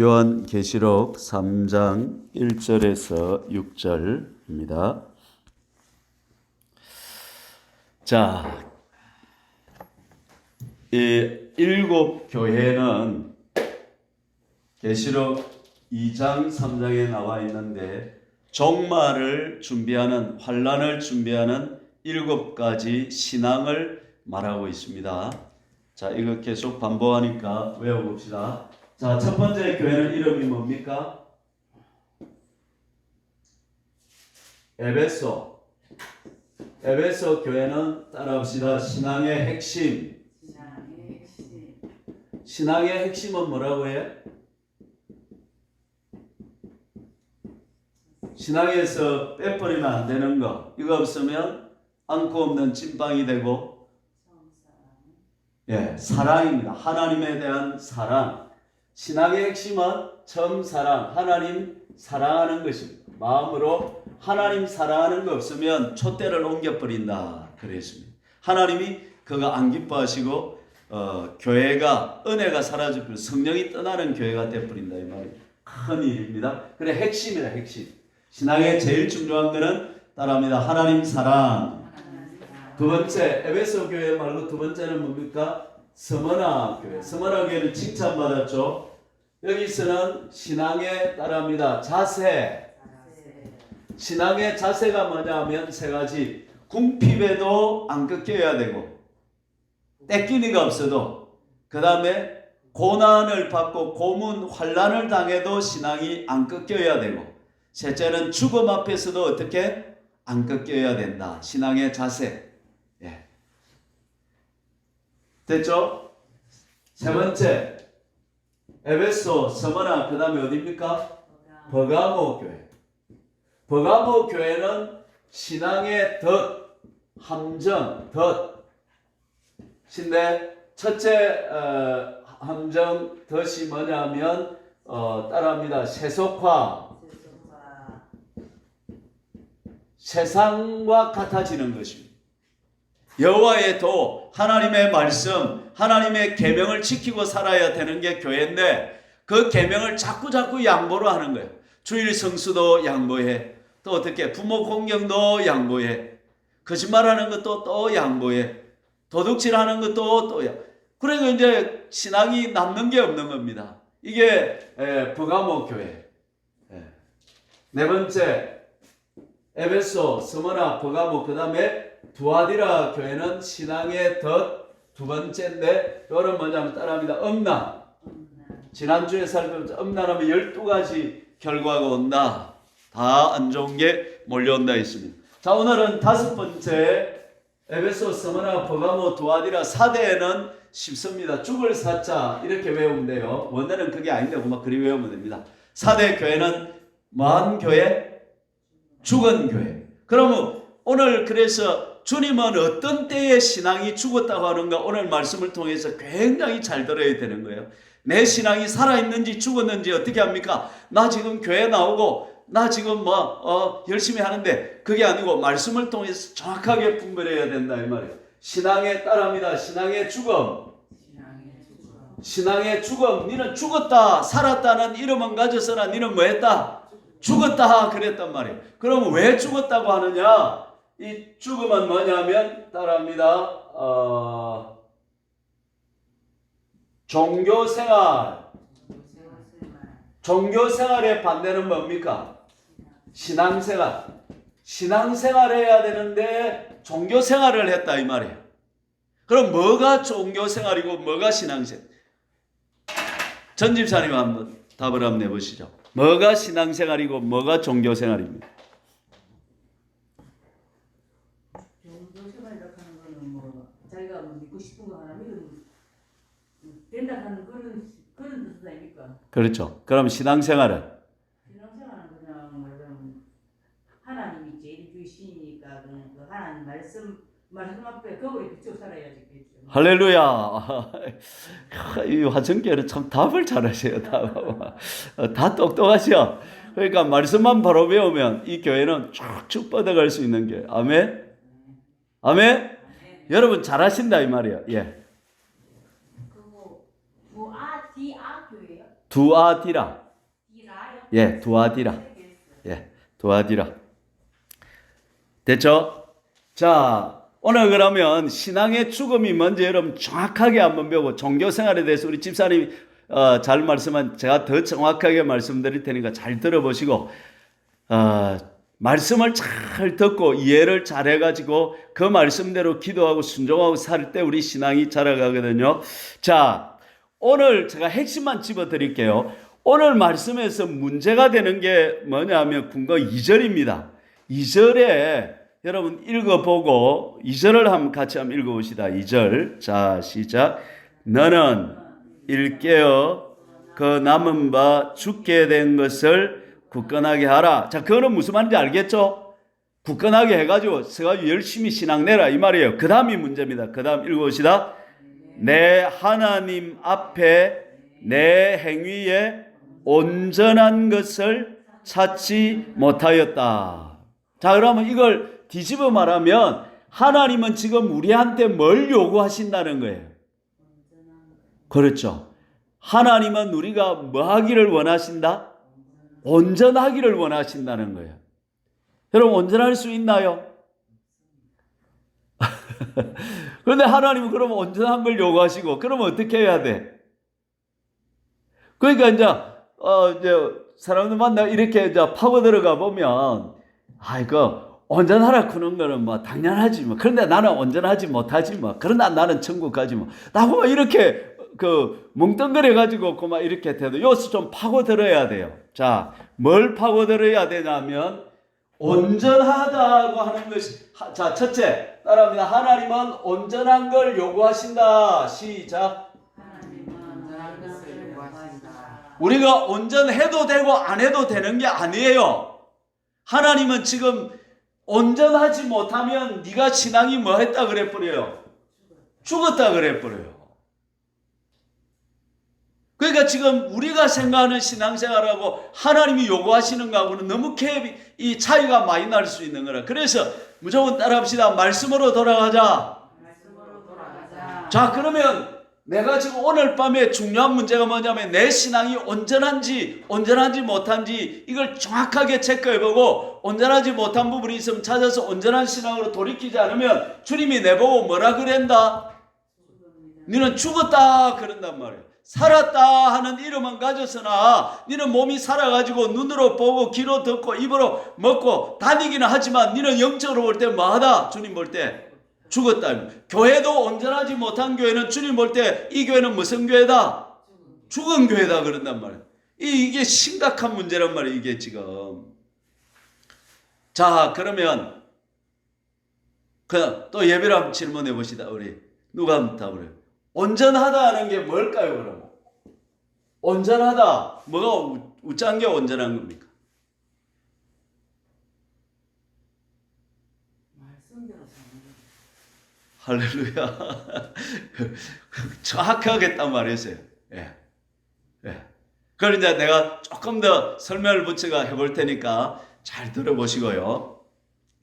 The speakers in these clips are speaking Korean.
요한계시록 3장 1절에서 6절입니다. 자, 이 일곱 교회는 계시록 2장 3장에 나와 있는데 종말을 준비하는, 환란을 준비하는 일곱 가지 신앙을 말하고 있습니다. 자, 이거 계속 반복하니까 외워봅시다. 자, 첫 번째 교회는 이름이 뭡니까? 에베소. 에베소 교회는 따라합시다. 신앙의 핵심. 신앙의 핵심은 뭐라고 해요? 신앙에서 빼버리면 안 되는 거. 이거 없으면 안고 없는 찐빵이 되고, 사랑입니다. 하나님에 대한 사랑. 신앙의 핵심은 처음 사랑, 하나님 사랑하는 것입니다. 마음으로 하나님 사랑하는 거 없으면 촛대를 옮겨버린다 그랬습니다. 하나님이 그거 안 기뻐하시고 교회가, 은혜가 사라지고 성령이 떠나는 교회가 되어버린다 이 말이에요. 큰 일입니다. 그래, 핵심이다, 핵심. 신앙의 제일 중요한 것은 따라합니다. 하나님 사랑. 두 번째, 에베소 교회 말고 두 번째는 뭡니까? 스무나 교회. 스무나 교회는 칭찬받았죠. 여기서는 신앙에 따라합니다. 자세. 신앙의 자세가 뭐냐 하면 세 가지. 궁핍에도 안 꺾여야 되고, 떼끼니가 없어도, 그 다음에 고난을 받고 고문, 환란을 당해도 신앙이 안 꺾여야 되고, 셋째는 죽음 앞에서도 어떻게 안 꺾여야 된다. 신앙의 자세. 됐죠? 세 번째, 에베소, 스무나, 그 다음에 어디입니까? 버가모 교회. 버가모 교회는 신앙의 덫, 함정, 덫인데 첫째 함정, 덫이 뭐냐면 따라합니다. 세속화. 세상과 같아지는 것입니다. 여호와의 도, 하나님의 말씀, 하나님의 계명을 지키고 살아야 되는 게 교회인데 그 계명을 자꾸 양보로 하는 거예요. 주일 성수도 양보해. 또 어떻게 부모 공경도 양보해. 거짓말하는 것도 또 양보해. 도둑질하는 것도 또 그러니까 이제 신앙이 남는 게 없는 겁니다. 이게 버가모 교회. 네 번째, 에베소, 스무나, 버가모, 그 다음에 두아디라 교회는 신앙의 덫 두 번째인데, 이거는 뭐냐면 따라합니다. 음란. 지난주에 살펴보면 음란하면 12가지 결과가 온다. 다 안 좋은 게 몰려온다 했습니다. 자, 오늘은 다섯 번째, 에베소, 스무나, 버가모, 두아디라 4대에는 쉽습니다. 죽을 사자 이렇게 외우면 돼요. 원래는 그게 아닌데 막 그리 외우면 됩니다. 4대 교회는 뭐한 교회? 죽은 교회. 그러면 오늘 그래서 주님은 어떤 때에 신앙이 죽었다고 하는가 오늘 말씀을 통해서 굉장히 잘 들어야 되는 거예요. 내 신앙이 살아있는지 죽었는지 어떻게 합니까? 나 지금 교회 나오고 나 지금 열심히 하는데 그게 아니고 말씀을 통해서 정확하게 분별해야 된다 이 말이에요. 신앙에 따릅니다. 신앙의 죽음. 신앙의 죽음. 니는 죽었다 살았다는 이름은 가졌으나 니는 뭐 했다? 죽었다 그랬단 말이에요. 그럼 왜 죽었다고 하느냐? 이 죽음은 뭐냐면 따라합니다. 종교생활. 종교생활의 반대는 뭡니까? 신앙생활. 신앙생활 해야 되는데 종교생활을 했다 이 말이에요. 그럼 뭐가 종교생활이고 뭐가 신앙생활? 전 집사님 한번 답을 한번 내보시죠. 뭐가 신앙생활이고 뭐가 종교생활입니까? 종교생활이라고 하는 거는 뭐 자기가 믿고 싶은 거 하나 믿으면 된다 하는 그런 뜻 아닙니까? 그렇죠. 그럼 신앙생활은? 신앙생활은 그냥 말하자면 하나님이 제일 주신이니까 그냥 그 하나님 말씀 앞에 거울에 비추어 살아야지. 할렐루야. 이 화성교회는 참 답을 잘하세요. 다 똑똑하셔. 그러니까 말씀만 바로 배우면 이 교회는 쭉쭉 뻗어갈 수 있는 교회. 아멘? 아멘? 여러분 잘하신다 이 말이에요. 예. 그리고 디아 교회 두아디라. 디라요? 예, 두아디라. 예, 두아디라. 됐죠? 자, 오늘 그러면 신앙의 죽음이 뭔지 여러분 정확하게 한번 배우고 종교 생활에 대해서 우리 집사님이 잘 말씀한 제가 더 정확하게 말씀드릴 테니까 잘 들어보시고 말씀을 잘 듣고 이해를 잘 해가지고 그 말씀대로 기도하고 순종하고 살 때 우리 신앙이 자라가거든요. 자, 오늘 제가 핵심만 집어드릴게요. 오늘 말씀에서 문제가 되는 게 뭐냐면 군거 2절입니다. 2절에 여러분 읽어보고 2절을 같이 한번 읽어봅시다. 2절. 자, 시작. 너는 일깨어 그 남은 바 죽게 된 것을 굳건하게 하라. 자, 그거는 무슨 말인지 알겠죠? 굳건하게 해가지고 제가 열심히 신앙 내라 이 말이에요. 그 다음이 문제입니다. 그 다음 읽어봅시다. 내 하나님 앞에 내 행위에 온전한 것을 찾지 못하였다. 자, 그러면 이걸 뒤집어 말하면 하나님은 지금 우리한테 뭘 요구하신다는 거예요? 그렇죠. 하나님은 우리가 뭐 하기를 원하신다? 온전하기를 원하신다는 거예요. 여러분 온전할 수 있나요? 그런데 하나님은 그러면 온전한 걸 요구하시고 그러면 어떻게 해야 돼? 그러니까 이제 사람들 만나 이렇게 이제 파고 들어가 보면 이거 온전하라 그런 거는 뭐 당연하지 뭐. 그런데 나는 온전하지 못하지 뭐. 그러나 나는 천국 가지 뭐. 나고 이렇게 뭉뚱그려 가지고 그만 이렇게 돼도 여기서 좀 파고 들어야 돼요. 자, 뭘 파고 들어야 되냐면 온전하다고 하는 것이 자, 첫째 따라합니다. 하나님은 온전한 걸 요구하신다. 시작. 우리가 온전해도 되고 안 해도 되는 게 아니에요. 하나님은 지금 온전하지 못하면 네가 신앙이 뭐 했다 그래버려요? 죽었다 그래버려요. 그러니까 지금 우리가 생각하는 신앙생활하고 하나님이 요구하시는 거하고는 너무 이 차이가 많이 날 수 있는 거라. 그래서 무조건 따라합시다. 말씀으로 돌아가자. 자, 그러면 내가 지금 오늘 밤에 중요한 문제가 뭐냐면 내 신앙이 온전한지 못한지 이걸 정확하게 체크해보고 온전하지 못한 부분이 있으면 찾아서 온전한 신앙으로 돌이키지 않으면 주님이 내보고 뭐라 그랬다? 너는 죽었다 그런단 말이에요. 살았다 하는 이름은 가졌으나 너는 몸이 살아가지고 눈으로 보고 귀로 듣고 입으로 먹고 다니기는 하지만 너는 영적으로 볼 때 뭐하다? 주님 볼 때 죽었다. 교회도 온전하지 못한 교회는 주님 볼 때 이 교회는 무슨 교회다? 죽은 교회다 그런단 말이에요. 이게 심각한 문제란 말이에요. 이게 지금. 자, 그러면 또 예배를 한번 질문해 봅시다. 우리 누가 한번 답을 해요. 온전하다는 게 뭘까요? 그러면 온전하다 뭐가 우짠 게 온전한 겁니까? 할렐루야. 정확하게 딱 말했어요. 예. 그걸 이제 내가 조금 더 설명을 붙여가 해볼 테니까 잘 들어보시고요.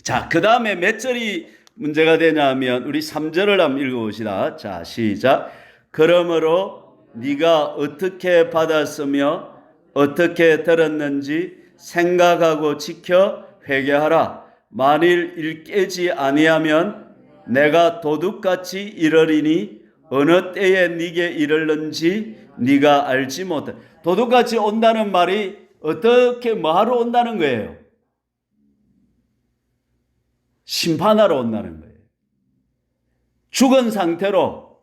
자, 그 다음에 몇 절이 문제가 되냐면 우리 3절을 한번 읽어봅시다. 자, 시작. 그러므로 네가 어떻게 받았으며 어떻게 들었는지 생각하고 지켜 회개하라. 만일 일깨지 아니하면 내가 도둑같이 이르리니 어느 때에 네게 이르는지 네가 알지 못해. 도둑같이 온다는 말이 어떻게 뭐하러 온다는 거예요? 심판하러 온다는 거예요. 죽은 상태로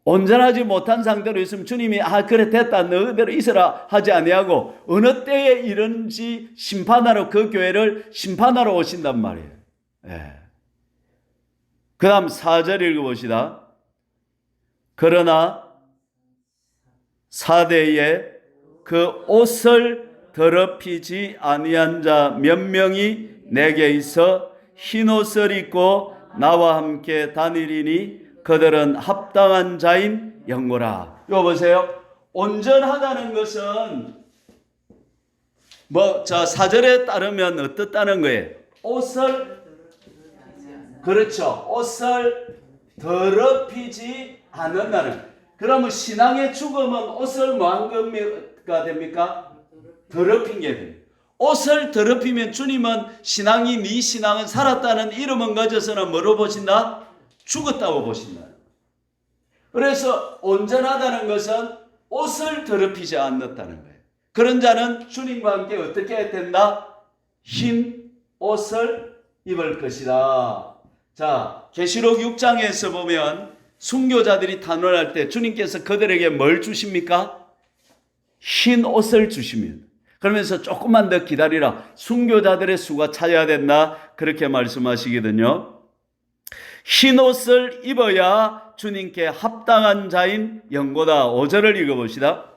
온전하지 못한 상태로 있으면 주님이 그래 됐다 너 그대로 있어라 하지 아니하고 어느 때에 이르는지 심판하러 그 교회를 심판하러 오신단 말이에요. 그 다음 4절 읽어봅시다. 그러나 사대에 그 옷을 더럽히지 아니한 자 몇 명이 내게 있어 흰옷을 입고 나와 함께 다니리니 그들은 합당한 자인 영고라. 이거 보세요. 온전하다는 것은 자 4절에 따르면 어떻다는 거예요? 옷을 그렇죠. 옷을 더럽히지 않는다는 그러면 신앙의 죽음은 옷을 뭐한 거가 됩니까? 더럽힌 게 됩니다. 옷을 더럽히면 주님은 신앙이 네 신앙은 살았다는 이름은 가져서는 뭐로 보신다? 죽었다고 보신다. 그래서 온전하다는 것은 옷을 더럽히지 않는다는 거예요. 그런 자는 주님과 함께 어떻게 된다? 흰 옷을 입을 것이다. 자, 계시록 6장에서 보면 순교자들이 탄원할 때 주님께서 그들에게 뭘 주십니까? 흰 옷을 주십니다. 그러면서 조금만 더 기다리라. 순교자들의 수가 차야 된다. 그렇게 말씀하시거든요. 흰 옷을 입어야 주님께 합당한 자인 영고다. 5절을 읽어봅시다.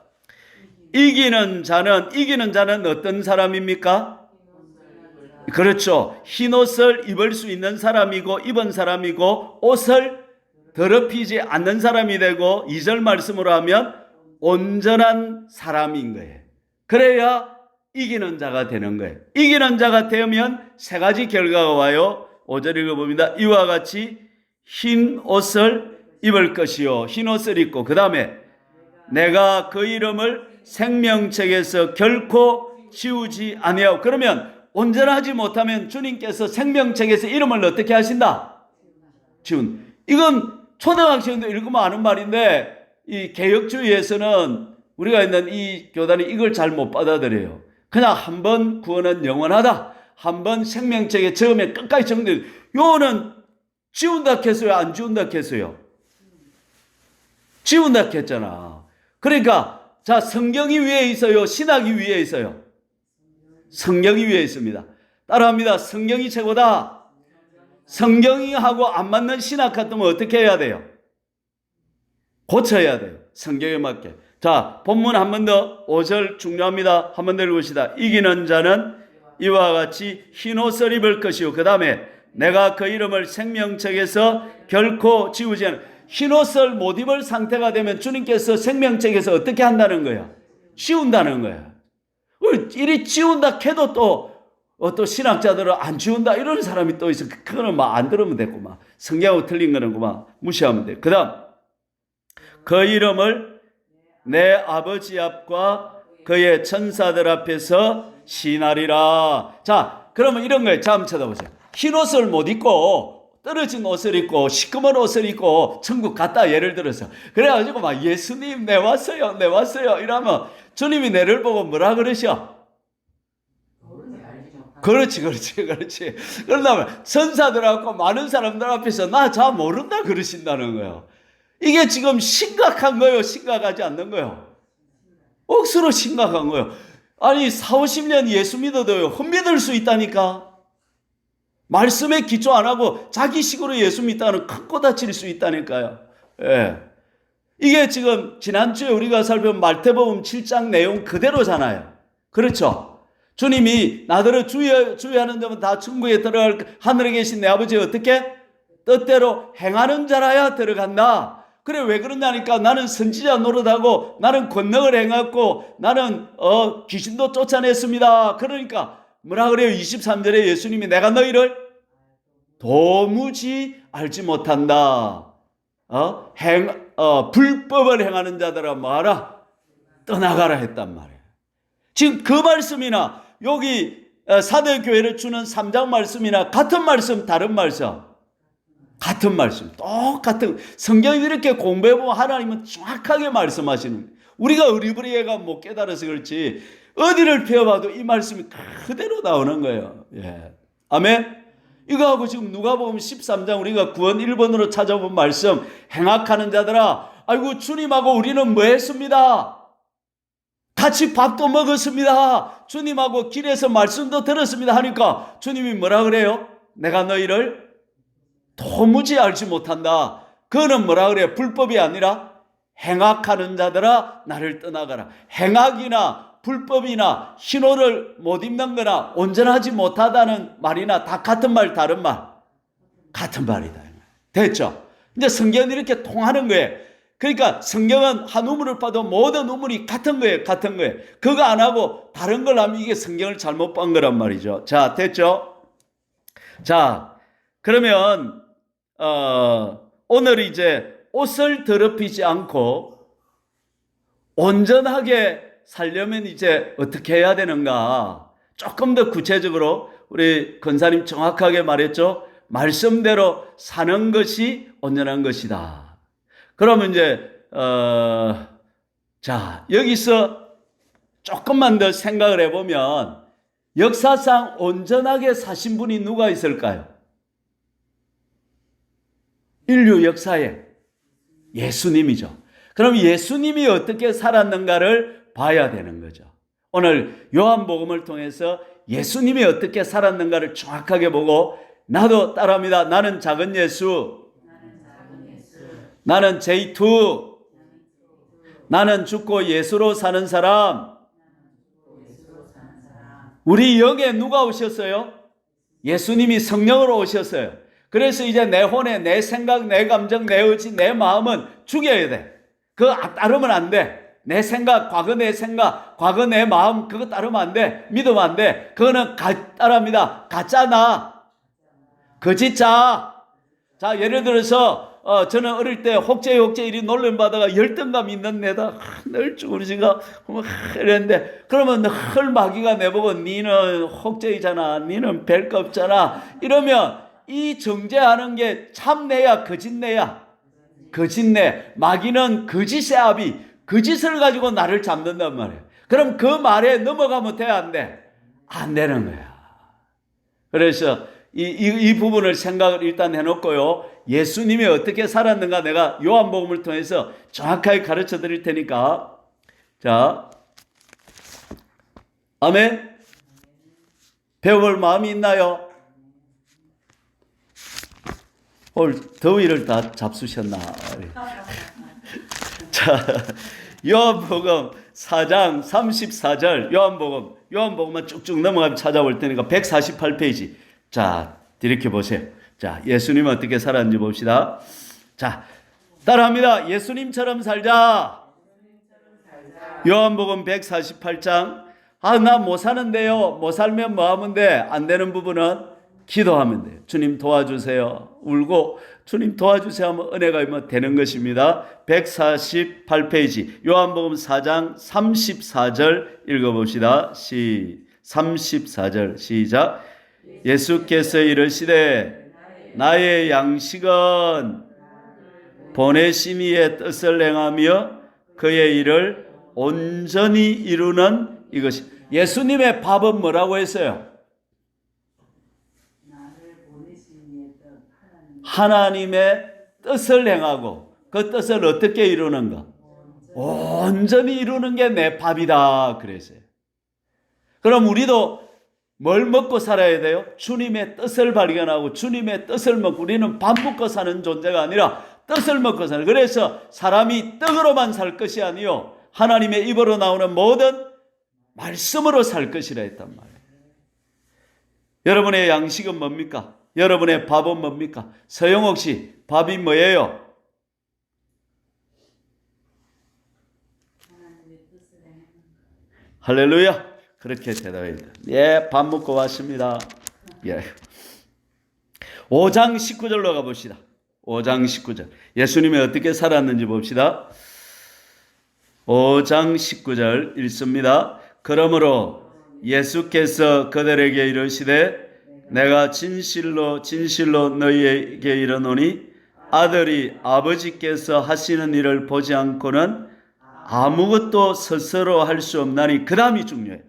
이기는 자는 어떤 사람입니까? 그렇죠. 흰 옷을 입을 수 있는 사람이고 입은 사람이고 옷을 더럽히지 않는 사람이 되고 2절 말씀으로 하면 온전한 사람인 거예요. 그래야 이기는 자가 되는 거예요. 이기는 자가 되면 세 가지 결과가 와요. 5절 읽어봅니다. 이와 같이 흰 옷을 입을 것이요. 흰 옷을 입고 그 다음에 내가 그 이름을 생명책에서 결코 지우지 아니하고. 그러면 온전하지 못하면 주님께서 생명책에서 이름을 어떻게 하신다? 지운. 이건 초등학생도 읽으면 아는 말인데 이 개혁주의에서는 우리가 있는 이 교단이 이걸 잘 못 받아들여요. 그냥 한 번 구원은 영원하다. 한 번 생명책에 처음에 끝까지 정리. 요거는 지운다 했어요? 안 지운다 했어요? 지운다 했잖아. 그러니까 자, 성경이 위에 있어요? 신학이 위에 있어요? 성경이 위에 있습니다. 따라합니다. 성경이 최고다. 성경이 하고 안 맞는 신학 같으면 어떻게 해야 돼요? 고쳐야 돼요. 성경에 맞게. 자, 본문 한 번 더 5절 중요합니다. 한 번 더 읽읍시다. 이기는 자는 이와 같이 흰 옷을 입을 것이요. 그 다음에 내가 그 이름을 생명책에서 결코 지우지 않은. 흰 옷을 못 입을 상태가 되면 주님께서 생명책에서 어떻게 한다는 거야? 지운다는 거야. 이리 지운다 해도 또 신학자들은 안 지운다 이런 사람이 또 있어. 그거는 막 안 들으면 되고 막 성경하고 틀린 거는 그만 무시하면 돼. 그 다음 그 이름을 내 아버지 앞과 그의 천사들 앞에서 시인하리라. 자, 그러면 이런 거예요. 자, 한번 쳐다보세요. 흰 옷을 못 입고 떨어진 옷을 입고 시커먼 옷을 입고 천국 갔다 예를 들어서 그래가지고 막 예수님 내 왔어요 이러면 주님이 내를 보고 뭐라 그러셔? 그렇지. 그러다면 천사들하고 많은 사람들 앞에서 나 잘 모른다 그러신다는 거예요. 이게 지금 심각한 거예요? 심각하지 않는 거예요? 억수로 심각한 거예요. 아니 40, 50년 예수 믿어도요 흠믿을 수 있다니까. 말씀에 기초 안 하고 자기식으로 예수 믿다는 큰 코 다칠 수 있다니까요. 예. 이게 지금 지난주에 우리가 살펴본 마태복음 7장 내용 그대로잖아요. 그렇죠? 주님이 나더러 주의하는 자면 다 천국에 들어갈 하늘에 계신 내 아버지 어떻게? 뜻대로 행하는 자라야 들어간다. 그래 왜 그러냐니까 나는 선지자 노릇하고 나는 권능을 행했고 나는 귀신도 쫓아냈습니다. 그러니까 뭐라 그래요? 23절에 예수님이 내가 너희를 도무지 알지 못한다. 불법을 행하는 자들아 뭐하라? 떠나가라 했단 말이에요. 지금 그 말씀이나 여기 사도교회를 주는 3장 말씀이나 같은 말씀 다른 말씀? 같은 말씀 똑같은. 성경을 이렇게 공부해보면 하나님은 정확하게 말씀하시는. 우리가 어리부리해가 못 깨달아서 그렇지 어디를 펴봐도 이 말씀이 그대로 나오는 거예요. 예. 아멘. 이거하고 지금 누가복음 13장 우리가 구원 1번으로 찾아본 말씀 행악하는 자들아 아이고 주님하고 우리는 뭐 했습니다? 같이 밥도 먹었습니다. 주님하고 길에서 말씀도 들었습니다 하니까 주님이 뭐라 그래요? 내가 너희를 도무지 알지 못한다. 그거는 뭐라 그래요? 불법이 아니라 행악하는 자들아 나를 떠나가라. 행악이나 불법이나 흰옷을 못 입는 거나 온전하지 못하다는 말이나 다 같은 말 다른 말? 같은 말이다. 됐죠? 이제 성경은 이렇게 통하는 거예요. 그러니까 성경은 한 우물을 봐도 모든 우물이 같은 거예요. 같은 거예요. 그거 안 하고 다른 걸 하면 이게 성경을 잘못 본 거란 말이죠. 자, 됐죠? 자, 그러면 오늘 이제 옷을 더럽히지 않고 온전하게 살려면 이제 어떻게 해야 되는가? 조금 더 구체적으로 우리 권사님 정확하게 말했죠. 말씀대로 사는 것이 온전한 것이다. 그러면 이제 자, 여기서 조금만 더 생각을 해보면 역사상 온전하게 사신 분이 누가 있을까요? 인류 역사에 예수님이죠. 그럼 예수님이 어떻게 살았는가를 봐야 되는 거죠. 오늘 요한복음을 통해서 예수님이 어떻게 살았는가를 정확하게 보고 나도 따라합니다. 나는 작은 예수, 나는 J2, 나는 죽고 예수로 사는 사람. 우리 영에 누가 오셨어요? 예수님이 성령으로 오셨어요. 그래서 이제 내 혼에 내 생각, 내 감정, 내 의지, 내 마음은 죽여야 돼. 그거 따르면 안 돼. 내 생각, 과거 내 생각, 과거 내 마음 그거 따르면 안 돼. 믿으면 안 돼. 그거는 따라합니다. 가짜나 거짓자. 자, 예를 들어서 저는 어릴 때 혹제 이리 놀림 받아가 열등감 있는 애다 늘 우리가 이랬는데 그러면 헐 마귀가 내보고 니는 혹제이잖아, 니는 별 거 없잖아 이러면 이 정죄하는 게 참내야 거짓내야? 거짓내. 마귀는 거짓의 아비, 거짓을 가지고 나를 잡는단 말이에요. 그럼 그 말에 넘어가면 돼, 안 돼? 안 되는 거야. 그래서 이 부분을 생각을 일단 해놓고요. 예수님이 어떻게 살았는가 내가 요한복음을 통해서 정확하게 가르쳐 드릴 테니까. 자, 아멘. 배워볼 마음이 있나요? 오늘 더위를 다 잡수셨나? 자, 요한복음 4장 34절 요한복음만 쭉쭉 넘어가면 찾아올 테니까 148페이지. 자, 이렇게 보세요. 자, 예수님은 어떻게 살았는지 봅시다. 자, 따라합니다. 예수님처럼 살자. 요한복음 148장. 나 못 사는데요. 못 살면 뭐 하면 돼? 안 되는 부분은 기도하면 돼요. 주님 도와주세요. 울고 주님 도와주세요 하면 은혜가 임하면 되는 것입니다. 148페이지 요한복음 4장 34절 읽어봅시다. 34절 시작. 예수께서 이르시되 나의 양식은 보내신 이의 뜻을 행하며 그의 일을 온전히 이루는 이것이. 예수님의 밥은 뭐라고 했어요? 하나님의 뜻을 행하고 그 뜻을 어떻게 이루는가? 온전히 이루는 게 내 밥이다 그랬어요. 그럼 우리도 뭘 먹고 살아야 돼요? 주님의 뜻을 발견하고 주님의 뜻을 먹고 우리는 밥 먹고 사는 존재가 아니라 뜻을 먹고 사는. 그래서 사람이 떡으로만 살 것이 아니요 하나님의 입으로 나오는 모든 말씀으로 살 것이라 했단 말이에요. 여러분의 양식은 뭡니까? 여러분의 밥은 뭡니까? 서영옥 씨, 밥이 뭐예요? 할렐루야. 그렇게 대답해야 돼요. 예, 밥 먹고 왔습니다. 예. 5장 19절로 가봅시다. 5장 19절. 예수님이 어떻게 살았는지 봅시다. 5장 19절 읽습니다. 그러므로 예수께서 그들에게 이르시되 내가 진실로 너희에게 이르노니 아들이 아버지께서 하시는 일을 보지 않고는 아무것도 스스로 할 수 없나니. 그 다음이 중요해요.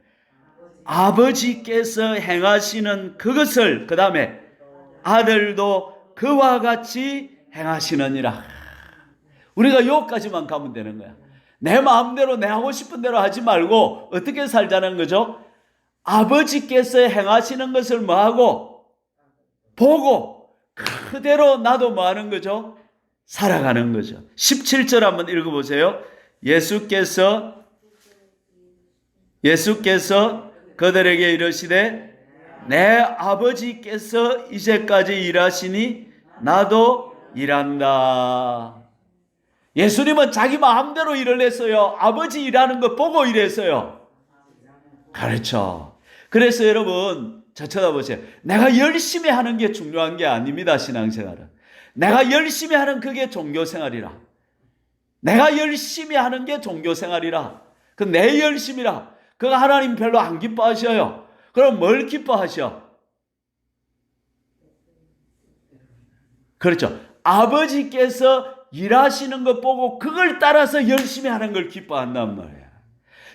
아버지께서 행하시는 그것을 그 다음에 아들도 그와 같이 행하시느니라. 우리가 여기까지만 가면 되는 거야. 내 마음대로 내 하고 싶은 대로 하지 말고 어떻게 살자는 거죠? 아버지께서 행하시는 것을 뭐하고? 보고 그대로 나도 뭐하는 거죠? 살아가는 거죠. 17절 한번 읽어보세요. 예수께서 그들에게 이르시되 내 아버지께서 이제까지 일하시니 나도 일한다. 예수님은 자기 마음대로 일을 했어요. 아버지 일하는 거 보고 일했어요. 그렇죠. 그래서 여러분 저 쳐다보세요. 내가 열심히 하는 게 중요한 게 아닙니다. 신앙생활은. 내가 열심히 하는 그게 종교생활이라. 내가 열심히 하는 게 종교생활이라. 그 내 열심이라. 그거 하나님 별로 안 기뻐하셔요. 그럼 뭘 기뻐하셔? 그렇죠. 아버지께서 일하시는 것 보고 그걸 따라서 열심히 하는 걸 기뻐한단 말이야.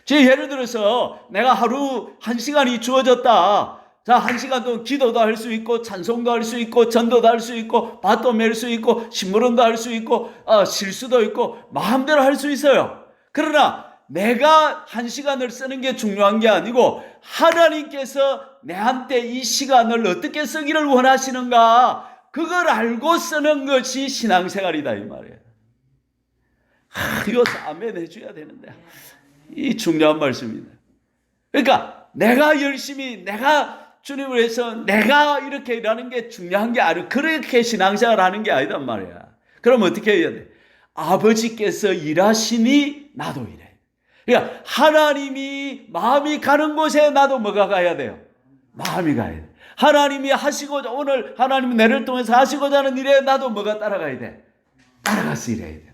예를 들어서 내가 하루 1시간이 주어졌다. 자, 1시간 동안 기도도 할 수 있고 찬송도 할 수 있고 전도도 할 수 있고 밭도 맬 수 있고 심부름도 할 수 있고 실수도 있고 마음대로 할 수 있어요. 그러나 내가 1시간을 쓰는 게 중요한 게 아니고 하나님께서 내한테 이 시간을 어떻게 쓰기를 원하시는가, 그걸 알고 쓰는 것이 신앙생활이다 이 말이에요. 이거 아멘 해줘야 되는데 이 중요한 말씀입니다. 그러니까 내가 열심히 내가 주님을 위해서 내가 이렇게 일하는 게 중요한 게 아니고 그렇게 신앙생활 하는 게 아니단 말이야. 그럼 어떻게 해야 돼? 아버지께서 일하시니 나도 일해. 그러니까 하나님이 마음이 가는 곳에 나도 뭐가 가야 돼요? 마음이 가야 돼. 하나님이 하시고자 오늘 하나님이 내를 통해서 하시고자 하는 일에 나도 뭐가 따라가야 돼? 따라가서 일해야 된다.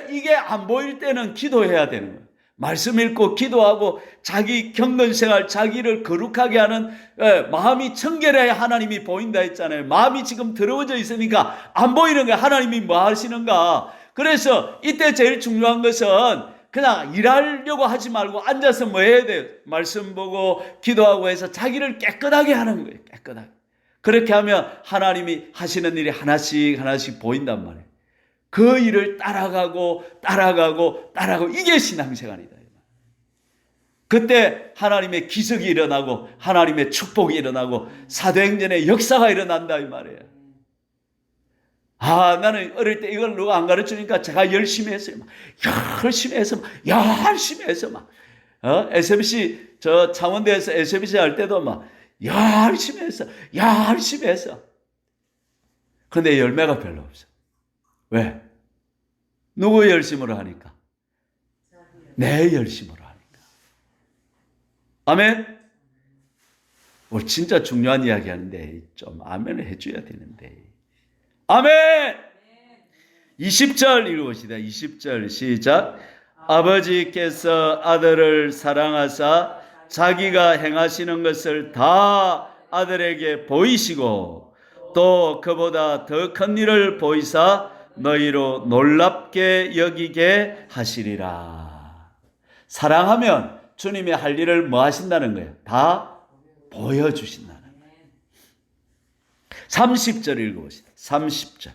이게 안 보일 때는 기도해야 되는 거예요. 말씀 읽고 기도하고 자기 경건생활 자기를 거룩하게 하는 마음이 청결해야 하나님이 보인다 했잖아요. 마음이 지금 더러워져 있으니까 안 보이는 거야. 하나님이 뭐 하시는가. 그래서 이때 제일 중요한 것은 그냥 일하려고 하지 말고 앉아서 뭐 해야 돼요? 말씀 보고 기도하고 해서 자기를 깨끗하게 하는 거예요. 깨끗하게. 그렇게 하면 하나님이 하시는 일이 하나씩 보인단 말이에요. 그 일을 따라가고 이게 신앙생활이다. 그때 하나님의 기적이 일어나고 하나님의 축복이 일어나고 사도행전의 역사가 일어난다 이 말이에요. 나는 어릴 때 이걸 누가 안 가르치니까 제가 열심히 했어요. 열심히 해서 막 SBC 저 창원대에서 SBC 할 때도 막 열심히 했어. 근데 열매가 별로 없어. 왜? 누구 열심으로 하니까? 내 열심으로 하니까. 아멘? 진짜 중요한 이야기 하는데 좀 아멘을 해줘야 되는데. 아멘! 20절 읽어봅시다. 20절 시작. 아버지께서 아들을 사랑하사 자기가 행하시는 것을 다 아들에게 보이시고 또 그보다 더 큰 일을 보이사 너희로 놀랍게 여기게 하시리라. 사랑하면 주님이 할 일을 뭐 하신다는 거예요? 다 보여주신다는 거예요. 30절 읽어보시다. 30절.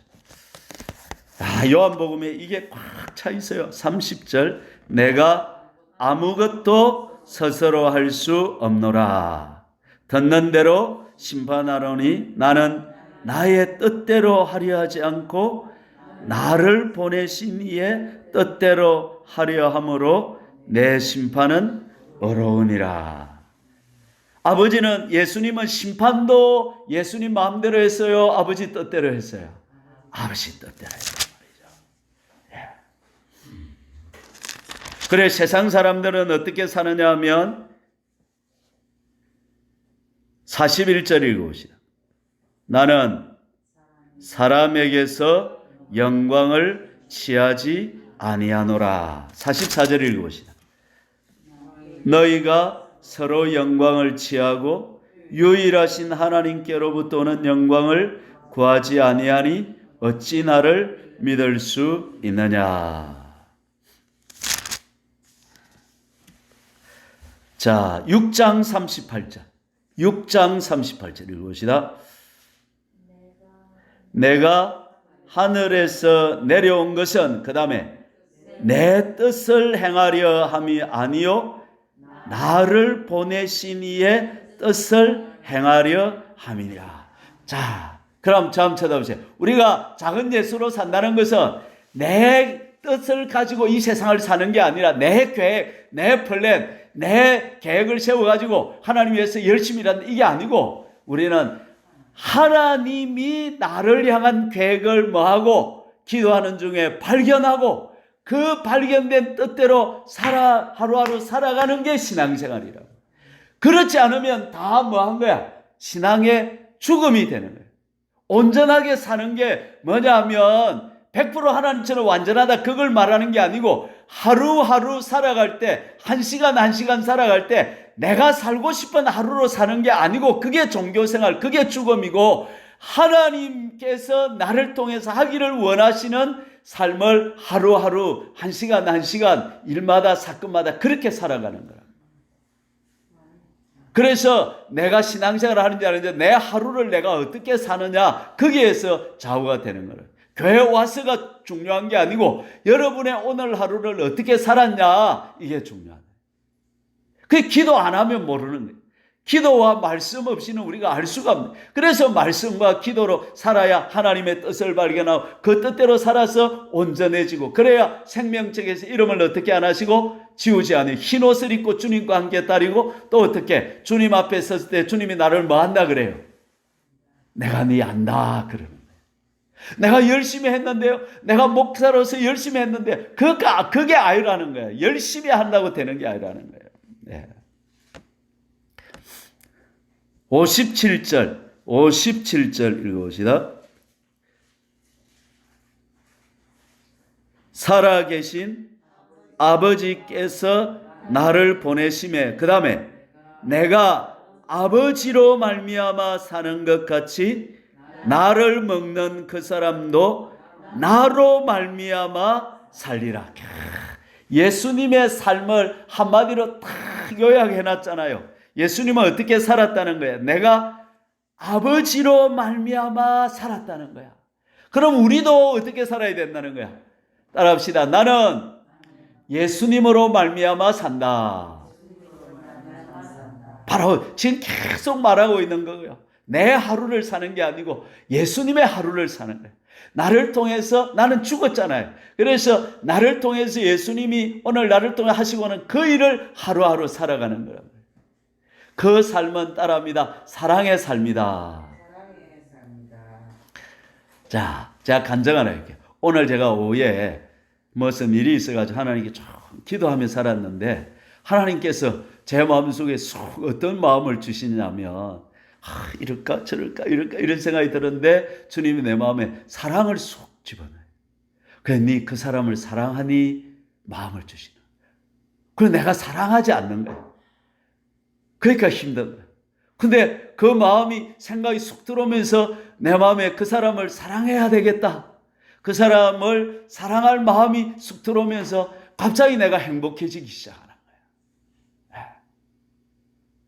요한복음에 이게 꽉 차 있어요. 30절. 내가 아무것도 스스로 할 수 없노라. 듣는 대로 심판하노니 나는 나의 뜻대로 하려 하지 않고 나를 보내신 이의 뜻대로 하려 함으로 내 심판은 어려우니라. 아버지는 예수님은 심판도 예수님 마음대로 했어요? 아버지 뜻대로 했어요? 아버지 뜻대로 했단 말이죠. 그래 세상 사람들은 어떻게 사느냐 하면 41절 읽어봅시다. 나는 사람에게서 영광을 취하지 아니하노라. 44절 읽어봅시다. 너희가 서로 영광을 취하고 유일하신 하나님께로부터 오는 영광을 구하지 아니하니 어찌 나를 믿을 수 있느냐. 자, 6장 38절. 6장 38절 읽어봅시다. 내가 하늘에서 내려온 것은 그 다음에 내 뜻을 행하려 함이 아니요 나를 보내신 이의 뜻을 행하려 함이니라. 자, 그럼 한번 쳐다보세요. 우리가 작은 예수로 산다는 것은 내 뜻을 가지고 이 세상을 사는 게 아니라 내 계획, 내 플랜, 내 계획을 세워가지고 하나님 위해서 열심히 일하는 이게 아니고 우리는 하나님이 나를 향한 계획을 뭐하고 기도하는 중에 발견하고 그 발견된 뜻대로 하루하루 살아가는 게 신앙생활이라고. 그렇지 않으면 다 뭐한 거야? 신앙의 죽음이 되는 거예요. 온전하게 사는 게 뭐냐면 100% 하나님처럼 완전하다 그걸 말하는 게 아니고 하루하루 살아갈 때, 한 시간 한 시간 살아갈 때 내가 살고 싶은 하루로 사는 게 아니고 그게 종교생활, 그게 죽음이고 하나님께서 나를 통해서 하기를 원하시는 삶을 하루하루 한 시간 한 시간 일마다 사건마다 그렇게 살아가는 거야. 그래서 내가 신앙생활을 하는지 아닌지 내 하루를 내가 어떻게 사느냐 거기에서 좌우가 되는 거예요. 교회 와서가 중요한 게 아니고 여러분의 오늘 하루를 어떻게 살았냐 이게 중요하다. 그 기도 안 하면 모르는 거예요. 기도와 말씀 없이는 우리가 알 수가 없는 거예요. 그래서 말씀과 기도로 살아야 하나님의 뜻을 발견하고 그 뜻대로 살아서 온전해지고 그래야 생명책에서 이름을 어떻게 안 하시고 지우지 않아요. 흰 옷을 입고 주님과 함께 따르고 또 어떻게 주님 앞에 섰을 때 주님이 나를 뭐 한다 그래요? 내가 네 안다 그러는 거예요. 내가 열심히 했는데요. 내가 목사로서 열심히 했는데 그게 아니라는 거예요. 열심히 한다고 되는 게 아니라는 거예요. 네. 57절 읽어봅시다. 살아계신 아버지께서 나를 보내심에 그 다음에 내가 아버지로 말미암아 사는 것 같이 나를 먹는 그 사람도 나로 말미암아 살리라. 예수님의 삶을 한마디로 딱 요약해놨잖아요. 예수님은 어떻게 살았다는 거야? 내가 아버지로 말미암아 살았다는 거야. 그럼 우리도 어떻게 살아야 된다는 거야? 따라합시다. 나는 예수님으로 말미암아 산다. 바로 지금 계속 말하고 있는 거예요. 내 하루를 사는 게 아니고 예수님의 하루를 사는 거예요. 나를 통해서 나는 죽었잖아요. 그래서 나를 통해서 예수님이 오늘 나를 통해 하시고는 그 일을 하루하루 살아가는 거예요. 그 삶은 따라합니다. 사랑의 삶이다. 자, 제가 간증 하나 할게요. 오늘 제가 오후에 무슨 일이 있어가지고 하나님께 좀 기도하며 살았는데 하나님께서 제 마음속에 어떤 마음을 주시냐면 이럴까 저럴까 이런 생각이 들었는데 주님이 내 마음에 사랑을 쏙 집어넣어요. 그래 네 그 사람을 사랑하니 마음을 주시는. 그래 내가 사랑하지 않는 거예요. 그러니까 힘든 거예요. 근데 그 마음이 생각이 쏙 들어오면서 내 마음에 그 사람을 사랑해야 되겠다. 그 사람을 사랑할 마음이 쑥 들어오면서 갑자기 내가 행복해지기 시작하는 거예요.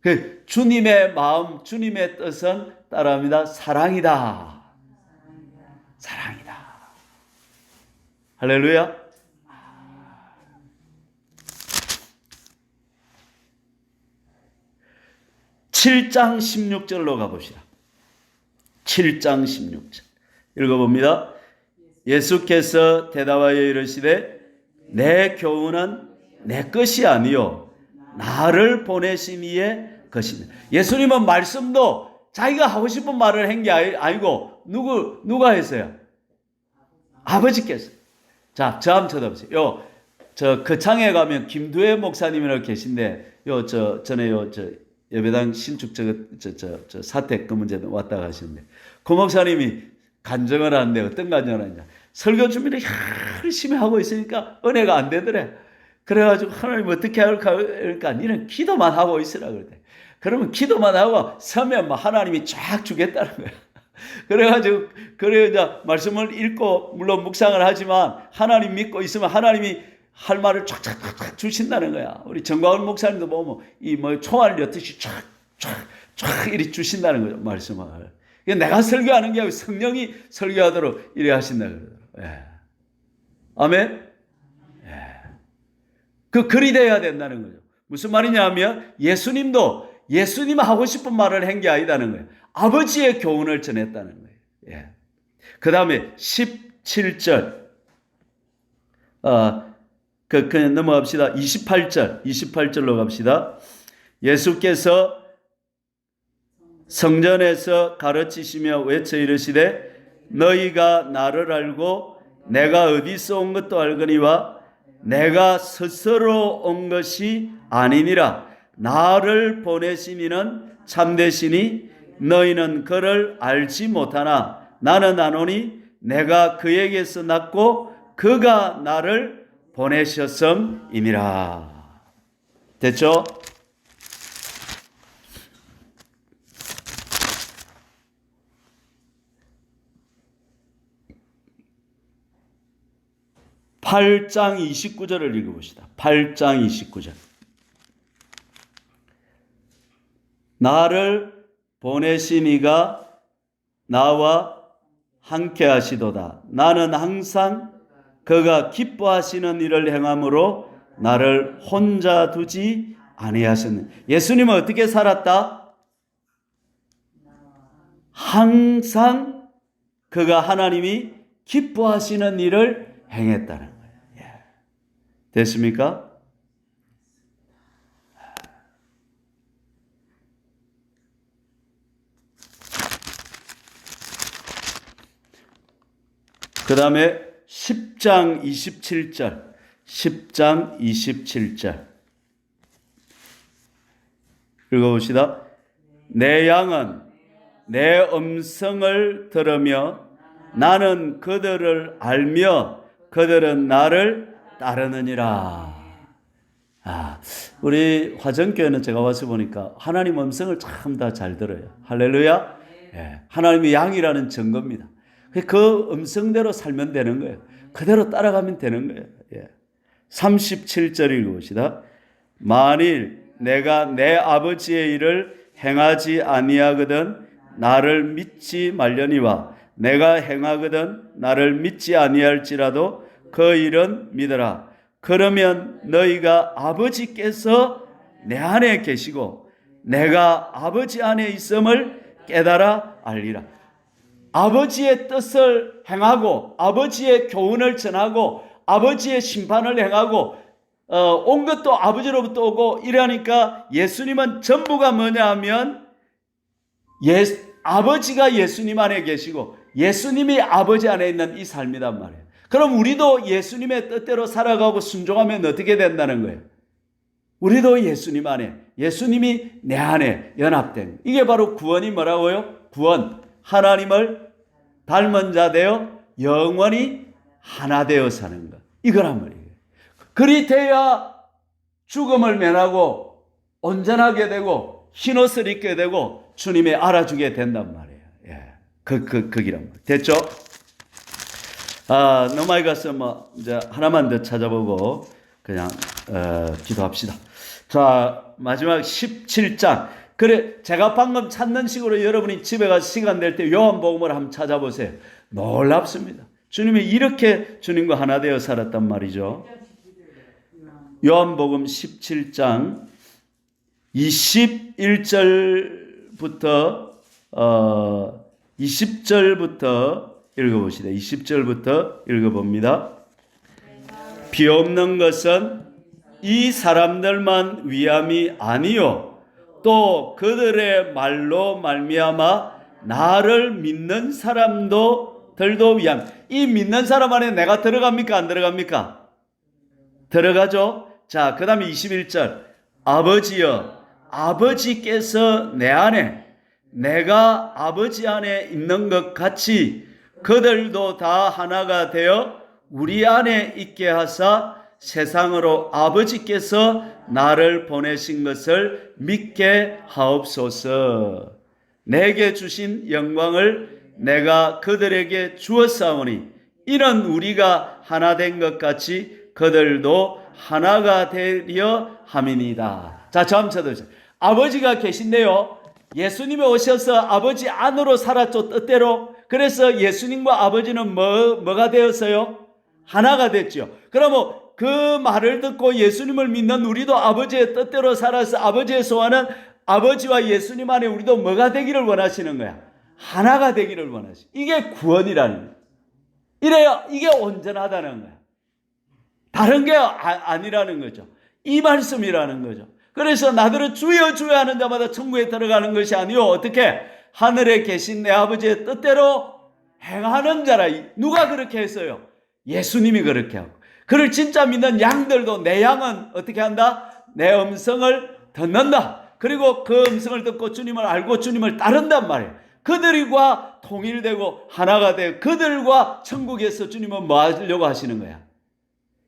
그 주님의 마음, 주님의 뜻은 따라합니다. 사랑이다. 사랑이다. 할렐루야. 7장 16절로 가봅시다. 7장 16절 읽어봅니다. 예수께서 대답하여 이르시되 내 교훈은 내 것이 아니요 나를 보내신 이의 것이니. 예수님은 말씀도 자기가 하고 싶은 말을 한 게 아니고 누가 했어요? 아버지께서. 자, 저 한번 쳐다보세요. 저 거창에 가면 김두혜 목사님이라고 계신데 전에 예배당 신축 저 사택 그 문제 왔다 가시는데 그 목사님이 간증을 하는데 어떤 간증을 하냐. 설교 준비를 열심히 하고 있으니까 은혜가 안 되더래. 그래가지고 하나님 어떻게 할까? 그러니까 니는 기도만 하고 있으라 그러대. 그러면 기도만 하고 서면 하나님이 쫙 주겠다는 거야. 그래가지고 그래 이제 말씀을 읽고 물론 묵상을 하지만 하나님 믿고 있으면 하나님이 할 말을 쫙쫙쫙 주신다는 거야. 우리 정광훈 목사님도 보면 이 총알 엿듯이 쫙쫙쫙 이렇게 주신다는 거죠. 말씀을. 내가 설교하는 게 아니고 성령이 설교하도록 이래 하신다 그러더라고요. 예. 아멘. 예. 그 글이 돼야 된다는 거죠. 무슨 말이냐면 예수님도 예수님 하고 싶은 말을 한 게 아니다는 거예요. 아버지의 교훈을 전했다는 거예요. 예. 그 다음에 17절. 그냥 넘어갑시다. 28절로 갑시다. 예수께서 성전에서 가르치시며 외쳐 이르시되 너희가 나를 알고 내가 어디서 온 것도 알거니와 내가 스스로 온 것이 아니니라. 나를 보내신 이는 참되시니 너희는 그를 알지 못하나 나는 아노니 내가 그에게서 났고 그가 나를 보내셨음이니라. 됐죠? (8장 29절을) 읽어봅시다. 8장 29절. 나를 보내신 이가 나와 함께 하시도다. 나는 항상 그가 기뻐하시는 일을 행함으로 나를 혼자 두지 아니하셨느니라. 예수님은 어떻게 살았다? 항상 그가 하나님이 기뻐하시는 일을 행했다는 거예요. 됐습니까? 그 다음에 10장 27절. 10장 27절. 읽어봅시다. 내 양은 내 음성을 들으며 나는 그들을 알며 그들은 나를 따르느니라. 우리 화정교회는 제가 와서 보니까 하나님 음성을 참 다 잘 들어요. 할렐루야. 하나님의 양이라는 증거입니다. 그 음성대로 살면 되는 거예요. 그대로 따라가면 되는 거예요. 37절 읽어봅시다. 만일 내가 내 아버지의 일을 행하지 아니하거든 나를 믿지 말려니와 내가 행하거든 나를 믿지 아니할지라도 그 일은 믿어라. 그러면 너희가 아버지께서 내 안에 계시고 내가 아버지 안에 있음을 깨달아 알리라. 아버지의 뜻을 행하고 아버지의 교훈을 전하고 아버지의 심판을 행하고 온 것도 아버지로부터 오고 이러니까 예수님은 전부가 뭐냐 하면 아버지가 예수님 안에 계시고 예수님이 아버지 안에 있는 이 삶이란 말이에요. 그럼 우리도 예수님의 뜻대로 살아가고 순종하면 어떻게 된다는 거예요? 우리도 예수님 안에, 예수님이 내 안에 연합된, 이게 바로 구원이 뭐라고요? 구원, 하나님을 닮은 자 되어 영원히 하나 되어 사는 것, 이거란 말이에요. 그리 돼야 죽음을 면하고 온전하게 되고 흰옷을 입게 되고 주님의 알아주게 된단 말이에요. 거기란 말이에요. 됐죠? 너무 많이 가서 이제 하나만 더 찾아보고 그냥 기도합시다. 자, 마지막 17장. 그래, 제가 방금 찾는 식으로 여러분이 집에 가서 시간 될 때 요한복음을 한번 찾아보세요. 놀랍습니다. 주님이 이렇게 주님과 하나 되어 살았단 말이죠. 요한복음 17장 21절부터 20절부터 읽어봅시다. 20절부터 읽어봅니다. 비 없는 것은 이 사람들만 위함이 아니요 또 그들의 말로 말미암아 나를 믿는 사람들도 위함. 이 믿는 사람 안에 내가 들어갑니까? 안 들어갑니까? 들어가죠. 자, 그 다음에 21절. 아버지여, 아버지께서 내 안에, 내가 아버지 안에 있는 것 같이 그들도 다 하나가 되어 우리 안에 있게 하사 세상으로 아버지께서 나를 보내신 것을 믿게 하옵소서. 내게 주신 영광을 내가 그들에게 주었사오니 이는 우리가 하나 된 것 같이 그들도 하나가 되려 함이니이다. 자, 처음 쳐들으세요. 아버지가 계신데요, 예수님이 오셔서 아버지 안으로 살았죠, 뜻대로. 그래서 예수님과 아버지는 뭐가 되었어요? 하나가 됐죠. 그러면 그 말을 듣고 예수님을 믿는 우리도 아버지의 뜻대로 살아서 아버지의 소원은 아버지와 예수님 안에 우리도 뭐가 되기를 원하시는 거야? 하나가 되기를 원하시. 이게 구원이라는 거야. 이래요. 이게 온전하다는 거야. 다른 게 아니라는 거죠. 이 말씀이라는 거죠. 그래서 나더러 주여 주여 하는 자마다 천국에 들어가는 것이 아니요 어떻게? 하늘에 계신 내 아버지의 뜻대로 행하는 자라. 누가 그렇게 했어요? 예수님이 그렇게 하고. 그를 진짜 믿는 양들도 내 양은 어떻게 한다? 내 음성을 듣는다. 그리고 그 음성을 듣고 주님을 알고 주님을 따른단 말이에요. 그들과 통일되고 하나가 되어 그들과 천국에서 주님은 뭐 하려고 하시는 거야?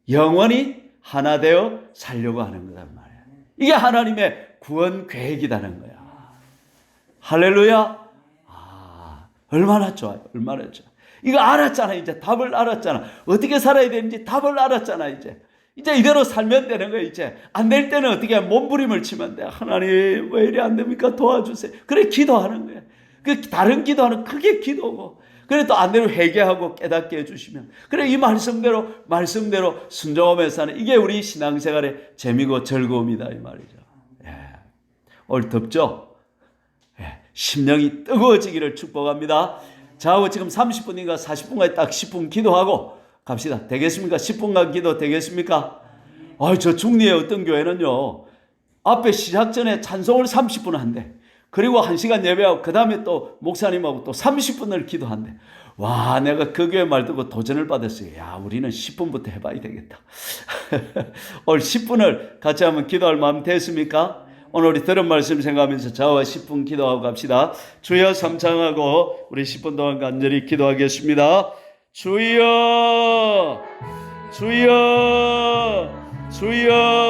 영원히 하나 되어 살려고 하는 거란 말이야. 이게 하나님의 구원 계획이라는 거야. 할렐루야. 얼마나 좋아요. 얼마나 좋아. 이거 알았잖아. 이제 답을 알았잖아. 어떻게 살아야 되는지 답을 알았잖아. 이제 이대로 살면 되는 거야. 이제 안 될 때는 어떻게 몸부림을 치면 돼. 하나님 왜 이래 안 됩니까? 도와주세요. 그래 기도하는 거야. 그 다른 기도하는 그게 기도고. 그래 또 안 되면 회개하고 깨닫게 해주시면 그래 이 말씀대로 순종하면서 사는 이게 우리 신앙생활의 재미고 즐거움이다 이 말이죠. 예. 오늘 덥죠? 예. 심령이 뜨거워지기를 축복합니다. 자, 지금 30분인가 40분까지 딱 10분 기도하고 갑시다. 되겠습니까? 10분간 기도 되겠습니까? 저 중리의 어떤 교회는요, 앞에 시작 전에 찬송을 30분 한대. 그리고 1시간 예배하고 그 다음에 또 목사님하고 또 30분을 기도한대. 와, 내가 그 교회 말 듣고 도전을 받았어요. 야, 우리는 10분부터 해봐야 되겠다. 오늘 10분을 같이 한번 기도할 마음 됐습니까? 오늘 우리 들은 말씀 생각하면서 저와 10분 기도하고 갑시다. 주여 삼창하고 우리 10분 동안 간절히 기도하겠습니다. 주여, 주여, 주여.